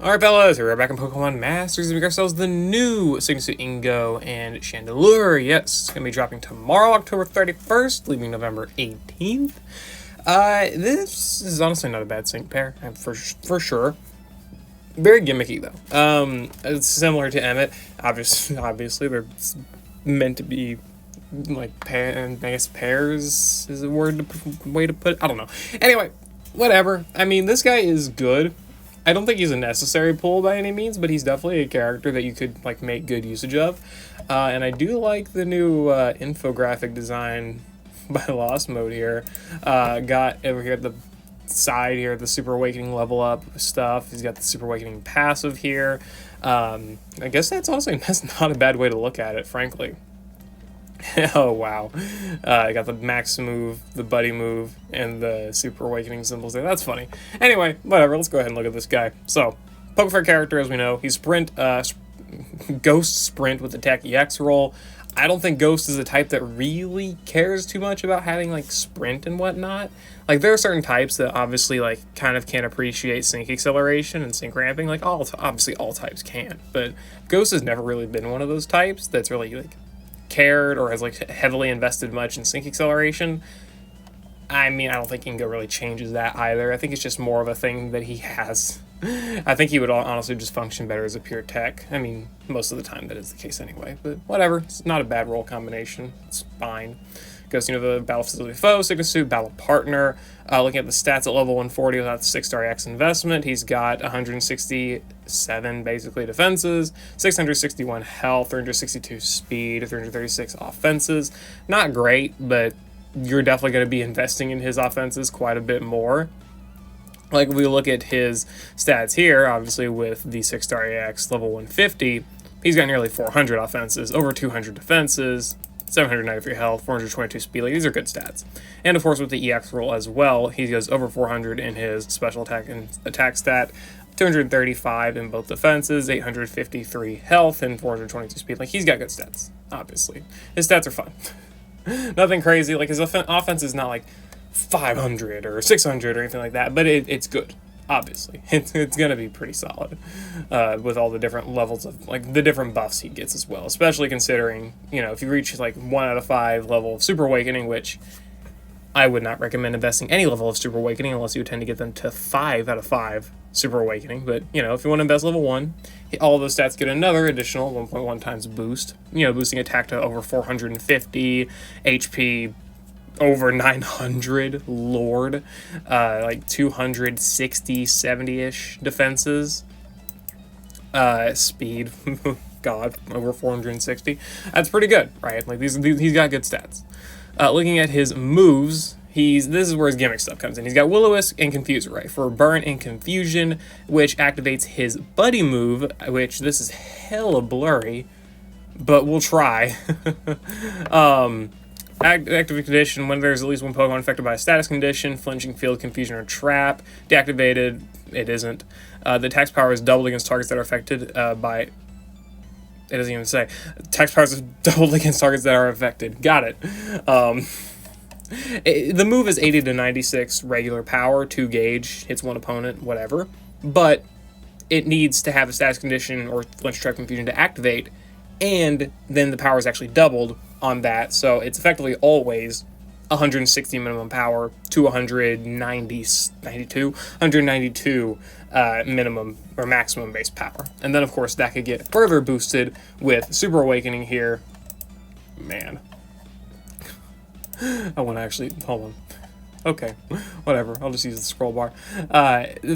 Alright fellas, we're back in Pokemon Masters and we got ourselves the new Sygna, Ingo, and Chandelure. Yes, it's going to be dropping tomorrow, October 31st, leaving November 18th. This is honestly not a bad sync pair, for sure. Very gimmicky though. It's similar to Emmett. Obviously they're meant to be like I guess pairs is a way to put it. I don't know. Anyway, whatever. I mean, this guy is good. I don't think he's a necessary pull by any means, but he's definitely a character that you could like make good usage of. And I do like the new infographic design by Lost Mode here. Got over here at the side here the Super Awakening level up stuff. He's got the Super Awakening passive here. I guess that's not a bad way to look at it, frankly. Oh wow, I got the max move, the buddy move, and the Super Awakening symbols there. That's funny. Anyway, whatever, let's go ahead and look at this guy. So, Pokefair character, as we know, he's Ghost Sprint with Attack EX roll. I don't think Ghost is a type that really cares too much about having, like, Sprint and whatnot. Like, there are certain types that obviously, like, kind of can't appreciate Sync Acceleration and Sync Ramping. Like, obviously all types can. But Ghost has never really been one of those types that's really, like, cared or has like heavily invested much in sync acceleration. I mean, I don't think Ingo really changes that either. I think it's just more of a thing that he has. I think he would honestly just function better as a pure tech. I mean, most of the time that is the case anyway, but whatever. It's not a bad role combination. It's fine. Goes, the Battle Facility Foe, Sygna Suit, Battle Partner. Looking at the stats at level 140 without the 6-star X investment, he's got 167 basically defenses, 661 health, 362 speed, 336 offenses. Not great, but you're definitely going to be investing in his offenses quite a bit more. Like, if we look at his stats here, obviously with the 6-star AX level 150, he's got nearly 400 offenses, over 200 defenses, 793 health, 422 speed. Like, these are good stats. And of course with the EX roll as well, he goes over 400 in his special attack and attack stat, 235 in both defenses, 853 health, and 422 speed. Like, he's got good stats, obviously. His stats are fun. Nothing crazy. Like, his offense is not like 500 or 600 or anything like that, but it's good. Obviously, it's going to be pretty solid with all the different levels of, like, the different buffs he gets as well, especially considering, if you reach, like, 1 out of 5 level of Super Awakening, which I would not recommend investing any level of Super Awakening unless you tend to get them to 5 out of 5 Super Awakening. But, if you want to invest level 1, all of those stats get another additional 1.1 times boost, boosting attack to over 450, HP over 900, Lord, like 260, 70-ish defenses, speed, God, over 460. That's pretty good, right? Like, he's got good stats. Looking at his moves, this is where his gimmick stuff comes in. He's got Will-O-Wisp and Confuser, right, for Burn and Confusion, which activates his Buddy move, which this is hella blurry, but we'll try. Active condition, when there's at least one Pokemon affected by a status condition, flinching, field, confusion, or trap. Deactivated, it isn't. The attack's power is doubled against targets that are affected by... It doesn't even say. Attack's power is doubled against targets that are affected. Got it. The move is 80 to 96 regular power, 2 gauge, hits one opponent, whatever. But it needs to have a status condition or flinch, trap, confusion to activate, and then the power is actually doubled on that, so it's effectively always 160 minimum power to 192 minimum or maximum base power. And then of course that could get further boosted with Super Awakening here. Man, I want to actually hold on. Okay, whatever. I'll just use the scroll bar.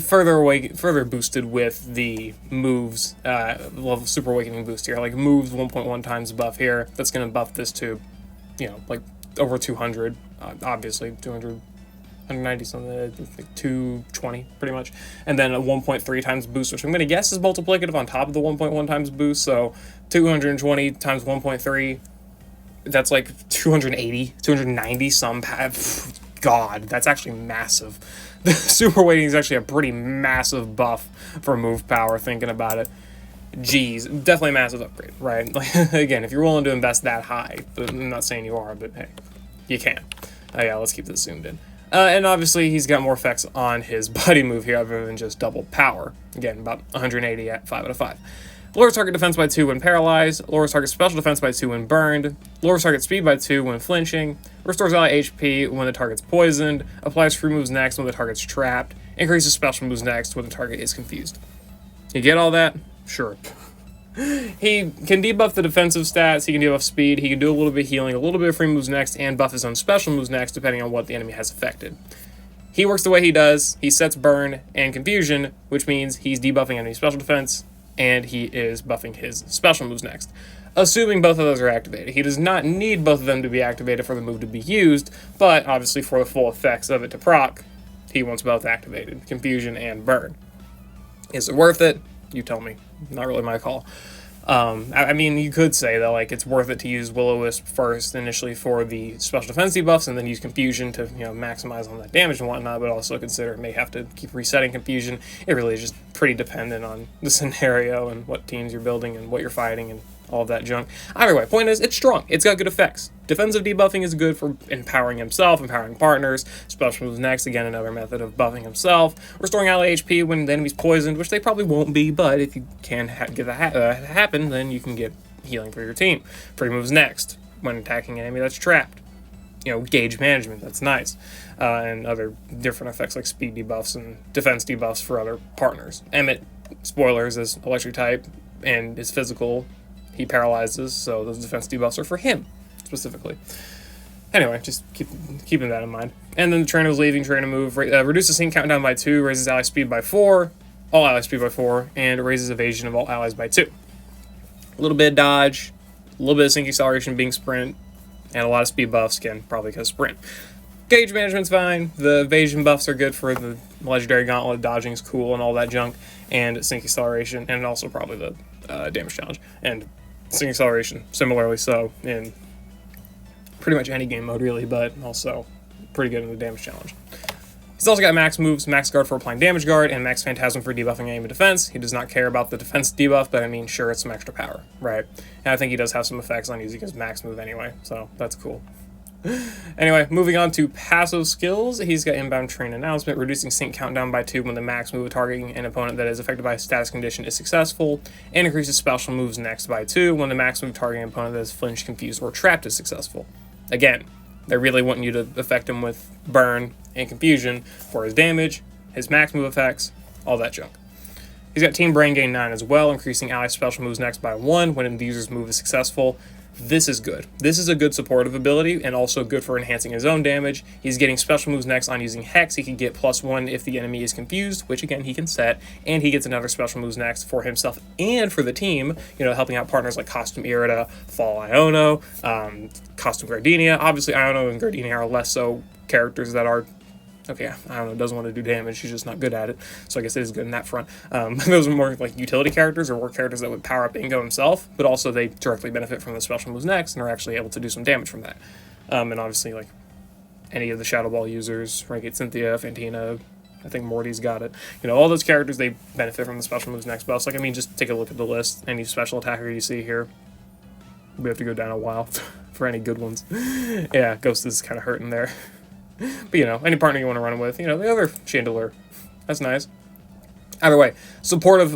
Further boosted with the moves, level Super Awakening boost here. Like, moves 1.1 times buff here. That's going to buff this to, like over 200. Obviously, 200, 190 something, like 220 pretty much. And then a 1.3 times boost, which I'm going to guess is multiplicative on top of the 1.1 times boost. So 220 times 1.3, that's like 290 some. God, that's actually massive. The Super Awakening is actually a pretty massive buff for move power, thinking about it. Jeez, definitely a massive upgrade, right? Like, again, if you're willing to invest that high, I'm not saying you are, but hey, you can. Yeah, let's keep this zoomed in. And obviously, he's got more effects on his buddy move here other than just double power. Again, about 180 at 5 out of 5. Lowers target defense by 2 when paralyzed. Lowers target special defense by 2 when burned. Lowers target speed by 2 when flinching. Restores ally HP when the target's poisoned. Applies free moves next when the target's trapped. Increases special moves next when the target is confused. You get all that? Sure. He can debuff the defensive stats, he can debuff speed, he can do a little bit of healing, a little bit of free moves next, and buff his own special moves next, depending on what the enemy has affected. He works the way he does. He sets burn and confusion, which means he's debuffing enemy special defense, and he is buffing his special moves next. Assuming both of those are activated. He does not need both of them to be activated for the move to be used, but obviously for the full effects of it to proc, he wants both activated, confusion and burn. Is it worth it? You tell me. Not really my call. I mean, you could say that like it's worth it to use Will-O-Wisp first initially for the special defense debuffs, and then use Confusion to maximize on that damage and whatnot. But also consider it may have to keep resetting Confusion. It really is just pretty dependent on the scenario and what teams you're building and what you're fighting and all of that junk. Either way, point is, it's strong. It's got good effects. Defensive debuffing is good for empowering himself, empowering partners. Special moves next, again, another method of buffing himself. Restoring ally HP when the enemy's poisoned, which they probably won't be, but if you can get that happen, then you can get healing for your team. Free moves next, when attacking an enemy that's trapped. Gauge management, that's nice. And other different effects like speed debuffs and defense debuffs for other partners. Emmett, spoilers, is electric type and is physical. He paralyzes, so those defense debuffs are for him, specifically. Anyway, just keeping that in mind. And then the trainer's leaving, trainer move, reduces sync countdown by 2, raises ally speed by 4, all ally speed by 4, and raises evasion of all allies by 2. A little bit of dodge, a little bit of sync acceleration being sprint, and a lot of speed buffs, again, probably because sprint. Gauge management's fine, the evasion buffs are good for the legendary gauntlet, dodging is cool and all that junk, and sync acceleration, and also probably the damage challenge. And sync acceleration, similarly so in pretty much any game mode really, but also pretty good in the damage challenge. He's also got max moves, max guard for applying damage guard, and max phantasm for debuffing aim and defense. He does not care about the defense debuff, but I mean, sure, it's some extra power, right? And I think he does have some effects on using his max move anyway, so that's cool. Anyway, moving on to passive skills, he's got inbound train announcement, reducing sync countdown by 2 when the max move of targeting an opponent that is affected by a status condition is successful, and increases special moves next by 2 when the max move targeting an opponent that is flinched, confused, or trapped is successful. Again, they're really wanting you to affect him with burn and confusion for his damage, his max move effects, all that junk. He's got Team Brain Gain 9 as well, increasing ally special moves next by 1 when the user's move is successful. This is good. This is a good supportive ability and also good for enhancing his own damage. He's getting special moves next on using Hex. He can get +1 if the enemy is confused, which again he can set, and he gets another special moves next for himself and for the team, helping out partners like Costume Irida, Fall Iono, Costume Gardenia. Obviously Iono and Gardenia are less so characters that are okay, I don't know, doesn't want to do damage, she's just not good at it, so I guess it is good in that front. Those are more like utility characters, or more characters that would power up Ingo himself, but also they directly benefit from the special moves next, and are actually able to do some damage from that. And obviously, like, any of the Shadow Ball users, Renegade Cynthia, Fantina, I think Morty's got it. All those characters, they benefit from the special moves next buffs. Just take a look at the list. Any special attacker you see here, we have to go down a while for any good ones. Yeah, Ghost is kind of hurting there. But, any partner you want to run with, the other Chandelure. That's nice. Either way, supportive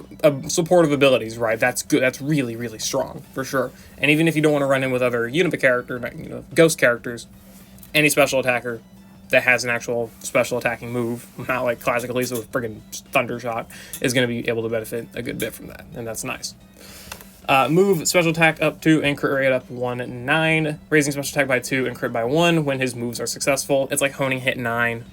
abilities, right? That's good. That's really, really strong, for sure. And even if you don't want to run in with other Univa character, Ghost characters, any special attacker that has an actual special attacking move, not like Classic Elisa with friggin' Thunder Shot, is going to be able to benefit a good bit from that, and that's nice. Move special attack up 2 and crit rate up 1/9. Raising special attack by 2 and crit by 1 when his moves are successful. It's like honing hit 9.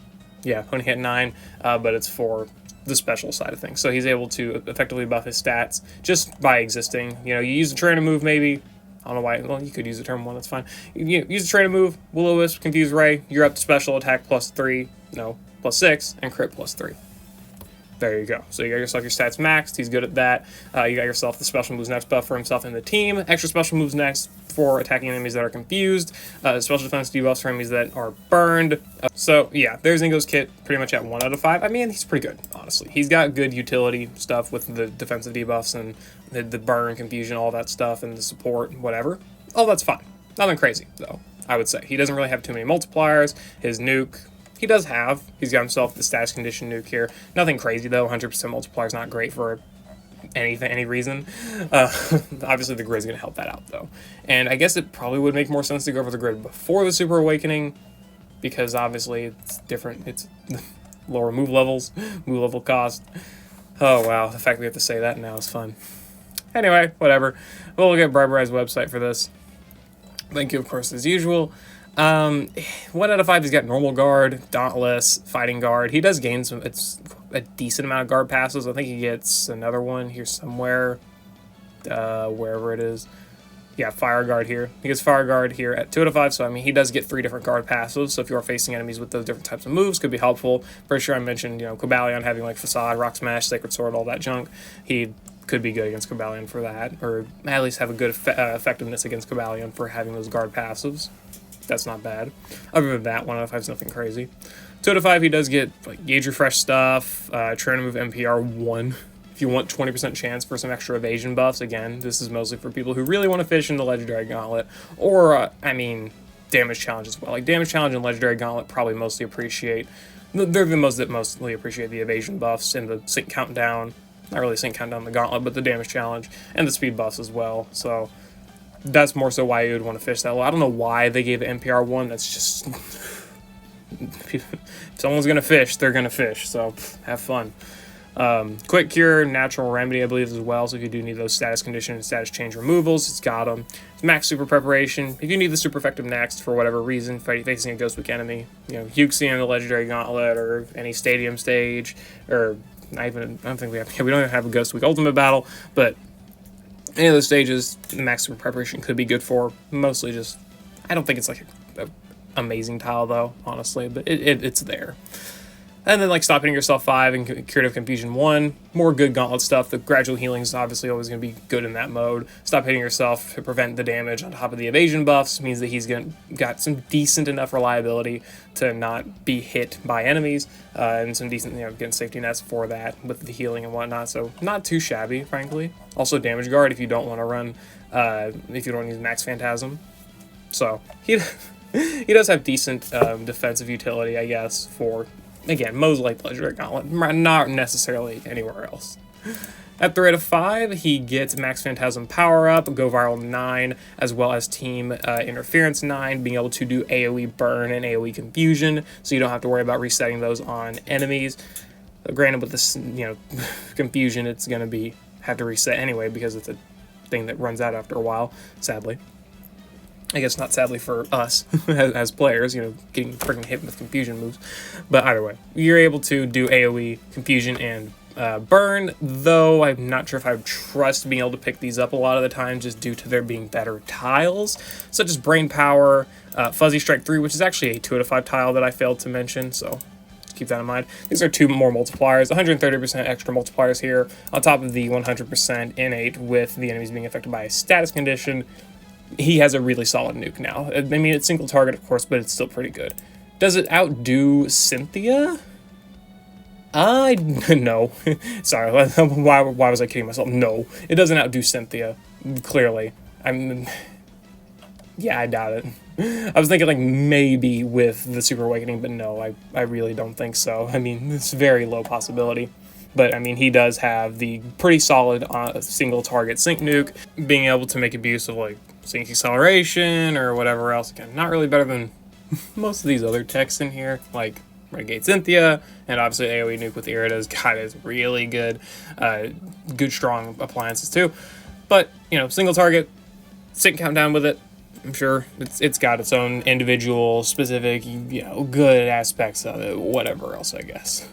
Yeah, honing hit 9, but it's for the special side of things. So he's able to effectively buff his stats just by existing. You use a trainer move maybe. I don't know why. Well, you could use the term 1, that's fine. You use a trainer move, Will-O-Wisp, Confuse Ray. You're up to special attack +3, +6, and crit +3. There you go. So you got yourself your stats maxed. He's good at that. You got yourself the special moves next buff for himself and the team. Extra special moves next for attacking enemies that are confused. Special defense debuffs for enemies that are burned. So yeah, there's Ingo's kit pretty much at 1 out of 5. I mean, he's pretty good, honestly. He's got good utility stuff with the defensive debuffs and the burn, confusion, all that stuff, and the support, whatever. All that's fine. Nothing crazy, though, I would say. He doesn't really have too many multipliers. His nuke, He's got himself the status condition nuke here. Nothing crazy though. 100% multiplier is not great for any reason. Obviously the grid's gonna help that out though. And I guess it probably would make more sense to go for the grid before the Super Awakening, because obviously it's different. It's lower move levels, move level cost. Oh wow, the fact we have to say that now is fun. Anyway, whatever. We'll look at Barbari's website for this. Thank you, of course, as usual. 1 out of 5, he's got normal guard, dauntless, fighting guard. He does gain it's a decent amount of guard passes. I think he gets another one here somewhere, wherever it is. Yeah, fire guard here. He gets fire guard here at 2 out of 5. So I mean, he does get 3 different guard passes. So if you are facing enemies with those different types of moves, could be helpful. Pretty sure I mentioned, Cobalion having like Facade, Rock Smash, Sacred Sword, all that junk. He could be good against Cobalion for that, or at least have a good effectiveness against Cobalion for having those guard passives. That's not bad. Other than that, 1 out of 5 is nothing crazy. 2 out of 5, he does get like gauge refresh stuff, trying to move MPR 1. If you want 20% chance for some extra evasion buffs, again, this is mostly for people who really want to fish in the Legendary Gauntlet, or, damage challenge as well. Like, damage challenge and Legendary Gauntlet probably mostly appreciate, they're the most that mostly appreciate the evasion buffs and the sync countdown. Not really sync countdown the Gauntlet, but the damage challenge, and the speed buffs as well, so that's more so why you would want to fish that low. I don't know why they gave it NPR 1. That's just... if someone's going to fish, they're going to fish. So, have fun. Quick Cure, Natural Remedy, I believe, as well. So if you do need those status condition and status change removals, it's got them. Max Super Preparation. If you need the Super Effective next for whatever reason, facing a Ghost Weak enemy, Huxi in the Legendary Gauntlet, or any Stadium stage, or not even, I don't think we don't even have a Ghost Weak Ultimate Battle, but any of those stages, the Max Super Preparation could be good for. Mostly just, I don't think it's like an amazing tile though, honestly, but it's there. And then, like, Stop Hitting Yourself 5 and Curative Confusion 1. More good Gauntlet stuff. The Gradual Healing is obviously always going to be good in that mode. Stop Hitting Yourself to prevent the damage on top of the evasion buffs means that he's got some decent enough reliability to not be hit by enemies. And some decent, getting safety nets for that with the healing and whatnot. So, not too shabby, frankly. Also, Damage Guard if you don't want to run, if you don't use Max Phantasm. So, he does have decent defensive utility, I guess, for... Again, most like Legendary Gauntlet, not necessarily anywhere else. At 3 out of 5, he gets Max Phantasm Power Up, Go Viral 9, as well as Team Interference 9, being able to do AoE Burn and AoE Confusion, so you don't have to worry about resetting those on enemies. Granted, with this, Confusion, it's going to have to reset anyway because it's a thing that runs out after a while, sadly. I guess not sadly for us as players, getting freaking hit with confusion moves. But either way, you're able to do AoE, confusion, and burn, though I'm not sure if I would trust being able to pick these up a lot of the time just due to there being better tiles, such as Brain Power, Fuzzy Strike 3, which is actually a 2 out of 5 tile that I failed to mention, so keep that in mind. These are 2 more multipliers, 130% extra multipliers here, on top of the 100% innate with the enemies being affected by a status condition. He has a really solid nuke now. I mean, it's single target, of course, but it's still pretty good. Does it outdo Cynthia? No. Sorry, why was I kidding myself? No, it doesn't outdo Cynthia, clearly. Yeah, I doubt it. I was thinking, like, maybe with the Super Awakening, but no, I really don't think so. I mean, it's a very low possibility. But, I mean, he does have the pretty solid single target sync nuke, being able to make abuse of, like, sync acceleration or whatever else. Again, not really better than most of these other techs in here, like Renegade Cynthia, and obviously AoE nuke with Irida's God is really good. Good, strong appliances, too. But, single target, sync countdown with it. I'm sure it's got its own individual, specific, good aspects of it, whatever else, I guess.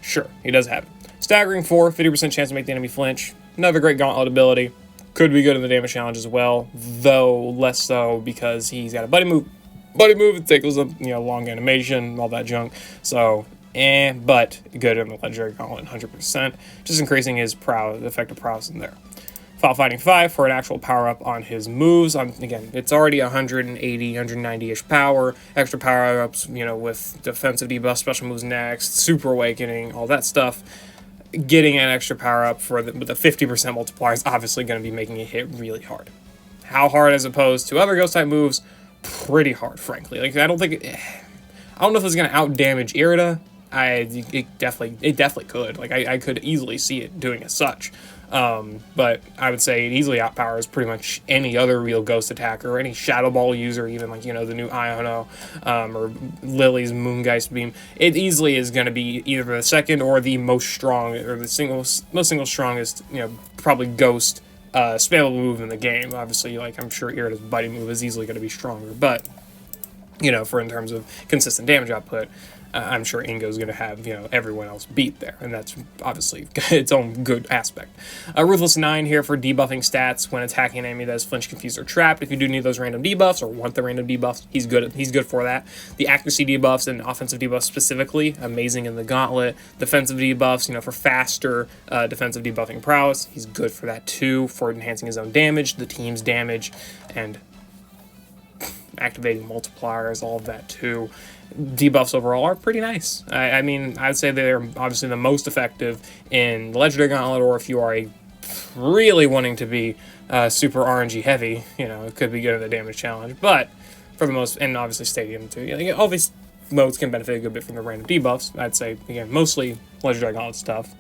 Sure, he does have it. Staggering 4, 50% chance to make the enemy flinch. Another great gauntlet ability. Could be good in the damage challenge as well, though less so because he's got a buddy move. Buddy move, it tickles up, long animation, all that junk. So, but good in the Legendary Gauntlet, 100%. Just increasing his effective prowess in there. File Fighting 5 for an actual power-up on his moves. Again, it's already 180, 190-ish power. Extra power-ups, with defensive debuff, special moves next, Super Awakening, all that stuff. Getting an extra power-up with a 50% multiplier is obviously going to be making it hit really hard. How hard as opposed to other Ghost-type moves? Pretty hard, frankly. Like, I don't think... I don't know if it's going to out-damage Irida. It definitely could. Like, I could easily see it doing as such. But I would say it easily outpowers pretty much any other real ghost attacker, or any Shadow Ball user, even like, you know, the new Iono, or Lily's Moongeist Beam. It easily is going to be either the second or the most strong, or the most strongest, you know, probably ghost spammable move in the game. Obviously, like, I'm sure Irida's Biting move is easily going to be stronger, but, you know, in terms of consistent damage output, I'm sure Ingo's going to have, you know, everyone else beat there, and that's obviously its own good aspect. Ruthless 9 here for debuffing stats when attacking an enemy that is flinched, confused, or trapped. If you do need those random debuffs or want the random debuffs, he's good for that. The accuracy debuffs and offensive debuffs specifically, amazing in the Gauntlet. Defensive debuffs, you know, for faster defensive debuffing prowess, he's good for that too, for enhancing his own damage, the team's damage, and activating multipliers, all of that too. Debuffs overall are pretty nice. I mean, I'd say they're obviously the most effective in the Legendary Gauntlet, or if you are really wanting to be super RNG heavy, you know, it could be good in the damage challenge. But for the most, and obviously Stadium too, you know, all these modes can benefit a good bit from the random debuffs. I'd say, again, mostly Legendary Gauntlet stuff.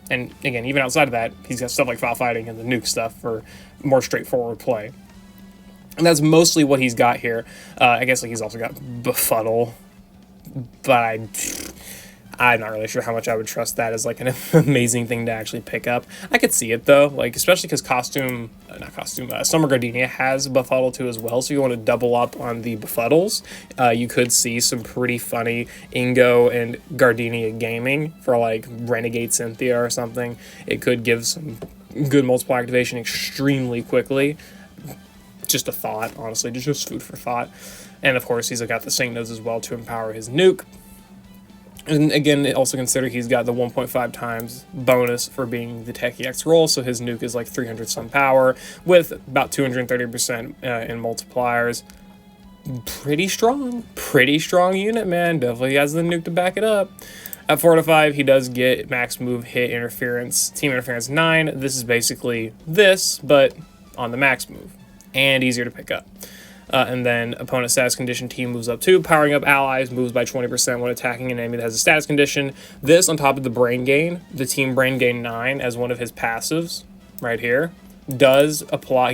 And again, even outside of that, he's got stuff like Foul Fighting and the nuke stuff for more straightforward play. And that's mostly what he's got here. I guess like he's also got Befuddle, but I'm not really sure how much I would trust that as like an amazing thing to actually pick up. I could see it though, like especially because Summer Gardenia has Befuddle too as well, so you want to double up on the Befuddles. You could see some pretty funny Ingo and Gardenia gaming for like Renegade Cynthia or something. It could give some good multiple activation extremely quickly. Just a thought, honestly, just food for thought. And of course, he's got the Sygnas as well to empower his nuke. And again, also consider he's got the 1.5 times bonus for being the Techie X roll, so his nuke is like 300 some power with about 230% in multipliers. Pretty strong unit, man. Definitely has the nuke to back it up. At 4 to 5, he does get max move, hit, interference, team interference 9. This is basically this, but on the max move, and easier to pick up. And then opponent status condition, team moves up 2, powering up allies, moves by 20% when attacking an enemy that has a status condition. This on top of the brain gain, the team brain gain 9 as one of his passives right here, does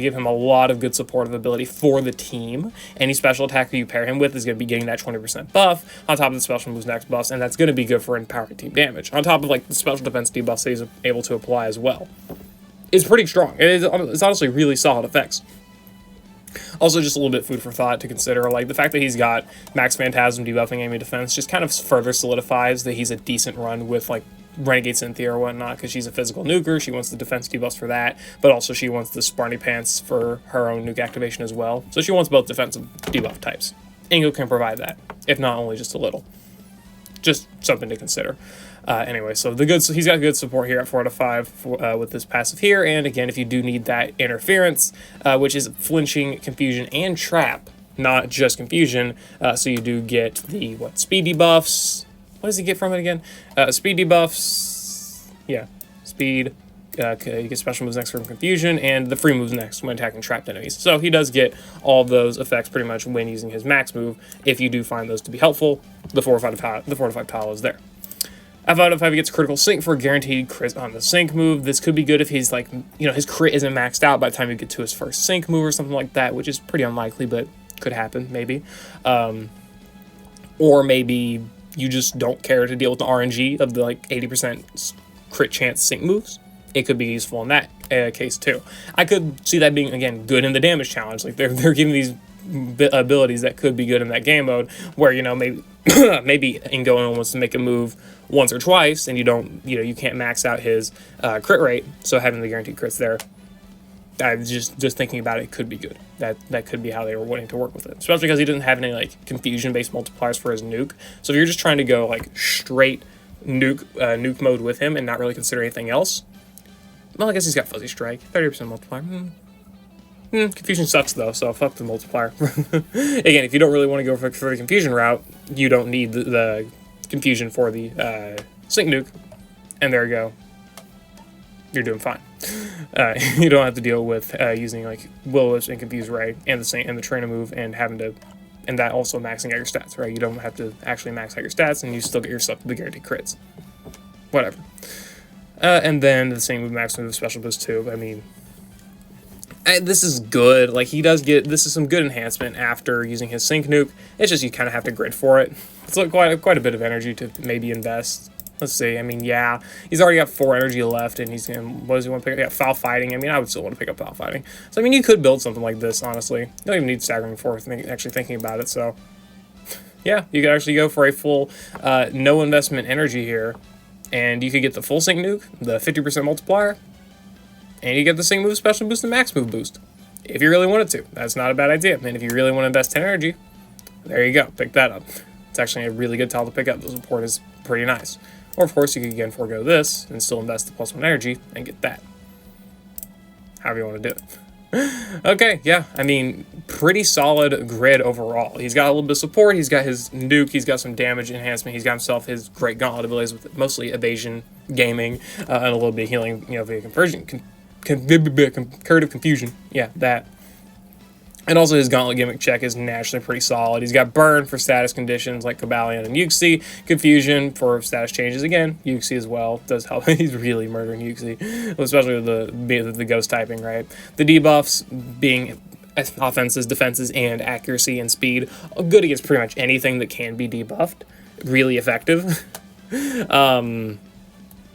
give him a lot of good supportive ability for the team. Any special attacker you pair him with is going to be getting that 20% buff on top of the special moves next buffs, and that's going to be good for empowering team damage on top of like the special defense debuffs that he's able to apply as well. It's pretty strong. It's honestly really solid effects. Also, just a little bit food for thought to consider, like the fact that he's got Max Phantasm debuffing enemy defense just kind of further solidifies that he's a decent run with like Renegade Cynthia or whatnot, because she's a physical nuker. She wants the defense debuffs for that, but also she wants the Sparny Pants for her own nuke activation as well. So she wants both defensive debuff types. Ingo can provide that, if not only just a little. Just something to consider. Anyway, so he's got good support here at 4 to 5 with this passive here. And again, if you do need that interference, which is flinching, confusion, and trap, not just confusion. So you do get the speed debuffs. What does he get from it again? Speed debuffs. Yeah, speed. You get special moves next from confusion, and the free moves next when attacking trapped enemies. So he does get all of those effects pretty much when using his max move. If you do find those to be helpful, the 4 to 5 tile is there. At 5 to 5, he gets critical sync for a guaranteed crit on the sync move. This could be good if he's like, you know, his crit isn't maxed out by the time you get to his first sync move or something like that, which is pretty unlikely, but could happen maybe. Or maybe you just don't care to deal with the RNG of the like 80% crit chance sync moves. It could be useful in that case too. I could see that being, again, good in the damage challenge. Like they're giving these abilities that could be good in that game mode, where, you know, maybe maybe Ingo wants to make a move once or twice, and you can't max out his crit rate. So having the guaranteed crits there, I just thinking about it, could be good. That could be how they were wanting to work with it, especially because he doesn't have any like confusion based multipliers for his nuke. So if you're just trying to go like straight nuke mode with him and not really consider anything else, well, I guess he's got Fuzzy Strike, 30% multiplier. Confusion sucks though, so fuck the multiplier. Again, if you don't really want to go for the confusion route, you don't need the confusion for the sync nuke, and there you go. You're doing fine. You don't have to deal with using like Will-O-Wisp and Confuse Ray and the trainer move and having to and that also maxing out your stats, right? You don't have to actually max out your stats, and you still get yourself the guaranteed crits. Whatever. And then the same with max move special boost too. I mean, this is good. Like, he does get, this is some good enhancement after using his sync nuke. It's just you kind of have to grid for it. It's like quite a bit of energy to maybe invest. Let's see. I mean, yeah, he's already got 4 energy left, and he's gonna, what does he want to pick up? Yeah, foul fighting. I mean, I would still want to pick up foul fighting. So I mean, you could build something like this. Honestly, you don't even need staggering forth. Actually thinking about it, so yeah, you could actually go for a full no investment energy here, and you could get the full sync nuke, the 50% multiplier, and you get the sync move special boost and max move boost. If you really wanted to, that's not a bad idea. And if you really want to invest 10 energy, there you go, pick that up. It's actually a really good tile to pick up. The support is pretty nice. Or, of course, you could again forego this and still invest the +1 energy and get that. However you want to do it. Okay, yeah, I mean, pretty solid grid overall. He's got a little bit of support, he's got his nuke, he's got some damage enhancement, he's got himself his great gauntlet abilities with mostly evasion, gaming, and a little bit of healing, you know, via concursive confusion. Yeah, that. And also his gauntlet gimmick check is naturally pretty solid. He's got burn for status conditions like Cobalion and Yuxi. Confusion for status changes again. Yuxi as well does help. He's really murdering Yuxi, especially with the ghost typing, right? The debuffs being offenses, defenses, and accuracy and speed. Good against pretty much anything that can be debuffed. Really effective.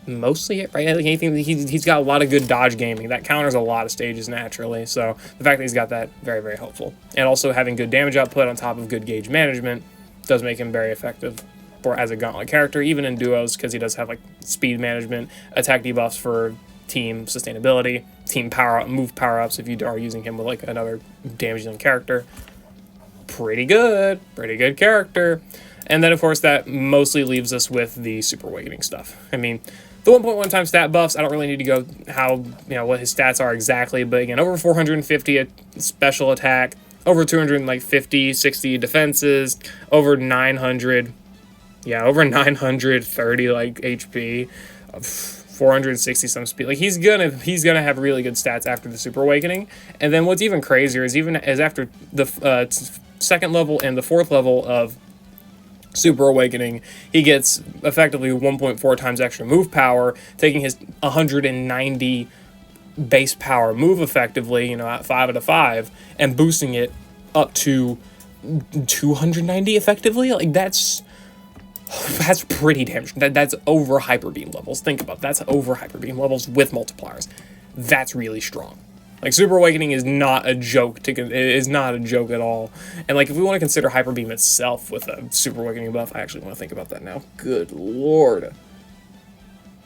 Mostly it, right? Like anything, he's got a lot of good dodge gaming that counters a lot of stages naturally, so the fact that he's got that, very, very helpful. And also having good damage output on top of good gauge management does make him very effective as a gauntlet character, even in duos, because he does have like speed management, attack debuffs for team sustainability, team move power-ups if you are using him with like another damage dealing character. Pretty good character. And then of course that mostly leaves us with the Super Awakening stuff. I mean, the 1.1 times stat buffs, I don't really need to go what his stats are exactly, but again, over 450 special attack, over 250, 60 defenses, over 900, over 930 like HP, 460 some speed. Like he's gonna have really good stats after the Super Awakening. And then what's even crazier is after the 2nd level and the 4th level of Super Awakening, he gets effectively 1.4 times extra move power, taking his 190 base power move effectively, at 5 out of 5, and boosting it up to 290 effectively. Like that's pretty damn. That's over Hyper Beam levels. Think about it. That's over Hyper Beam levels with multipliers. That's really strong. Like, Super Awakening is not a joke. It is not a joke at all. And, like, if we want to consider Hyper Beam itself with a Super Awakening buff, I actually want to think about that now. Good lord.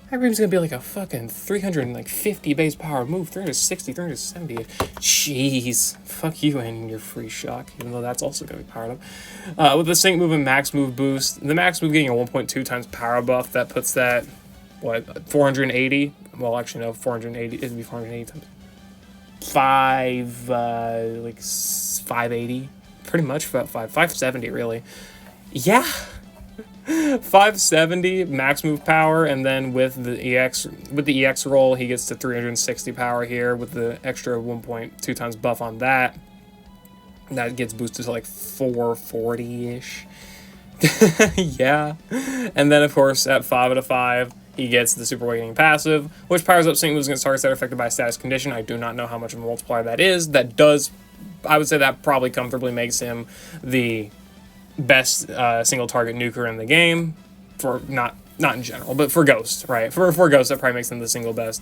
Hyper Beam's going to be like a fucking 350 base power move, 360, 370. Jeez. Fuck you and your free shock, even though that's also going to be powered up. With the sync move and max move boost, the max move getting a 1.2 times power buff, that puts that, 480? Well, actually, no, 480. It'd be 480 times 580, pretty much about 570 really. Yeah, 570 max move power, and then with the EX roll, he gets to 360 power here with the extra 1.2 times buff on that. That gets boosted to like 440-ish. Yeah, and then of course at 5 out of 5. He gets the Super Awakening passive, which powers up sync moves against targets that are affected by a status condition. I do not know how much of a multiplier that is. That does, I would say that probably comfortably makes him the best single target nuker in the game. For not in general, but for Ghost, right? For Ghost, that probably makes him the single best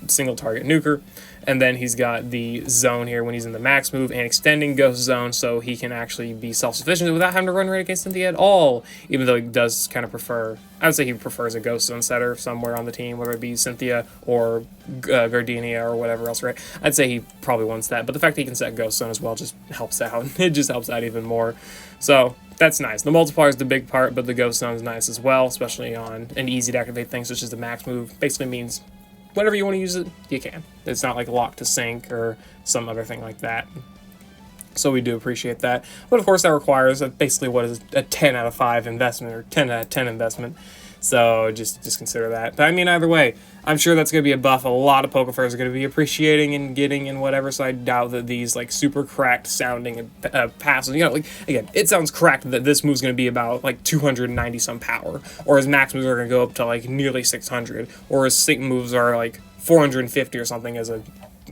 single target nuker. And then he's got the zone here when he's in the max move and extending Ghost Zone, so he can actually be self-sufficient without having to run right against Cynthia at all, even though he does kind of prefer, I would say he prefers a Ghost Zone setter somewhere on the team, whether it be Cynthia or Gardenia or whatever else, right? I'd say he probably wants that, but the fact that he can set Ghost Zone as well just helps out. It just helps out even more. So that's nice. The multiplier is the big part, but the Ghost Zone is nice as well, especially on an easy to activate thing such as the max move. Basically means whenever you want to use it, you can. It's not like locked to sync or some other thing like that. So we do appreciate that. But of course that requires basically what is a 10 out of 5 investment or 10 out of 10 investment. So just consider that. But I mean, either way, I'm sure that's going to be a buff a lot of Pokefairs are going to be appreciating and getting and whatever, so I doubt that these, like, super cracked sounding passes, you know, like, again, it sounds cracked that this move's going to be about, like, 290 some power, or his max moves are going to go up to, like, nearly 600, or his sync moves are, like, 450 or something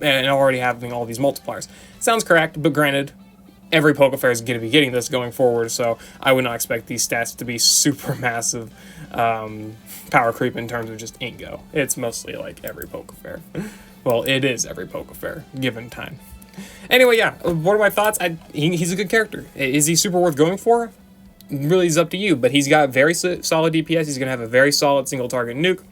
and already having all these multipliers. Sounds correct, but granted, every Pokefair is going to be getting this going forward, so I would not expect these stats to be super massive power creep in terms of just Ingo. It's mostly like every Pokefair. Well, it is every Pokefair, given time. Anyway, yeah, what are my thoughts? He's a good character. Is he super worth going for? Really is up to you, but he's got very solid DPS. He's going to have a very solid single target nuke.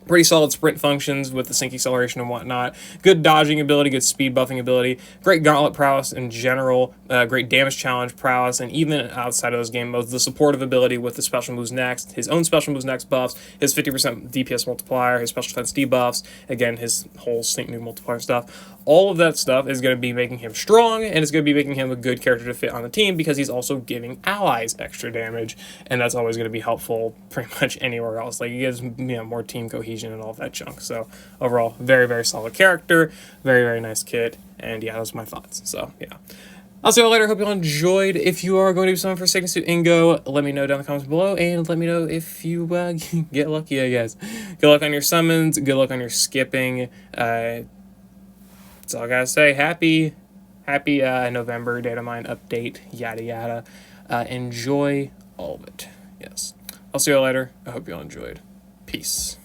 Pretty solid sprint functions with the sync acceleration and whatnot. Good dodging ability, good speed buffing ability. Great gauntlet prowess in general. Great damage challenge prowess. And even outside of those game modes, the supportive ability with the special moves next, his own special moves next buffs, his 50% DPS multiplier, his special defense debuffs, again, his whole sync nuke multiplier stuff. All of that stuff is going to be making him strong, and it's going to be making him a good character to fit on the team because he's also giving allies extra damage, and that's always going to be helpful pretty much anywhere else. Like, it gives, you know, more team cohesion and all that junk. So overall, very, very solid character, very, very nice kit, and yeah, those are my thoughts. So yeah. I'll see you all later. Hope you all enjoyed. If you are going to do something for Sygna Suit Ingo, let me know down in the comments below, and let me know if you get lucky, I guess. Good luck on your summons. Good luck on your skipping. That's all I gotta say. Happy November Datamine update, yada yada. Enjoy all of it. Yes. I'll see you all later. I hope you all enjoyed. Peace.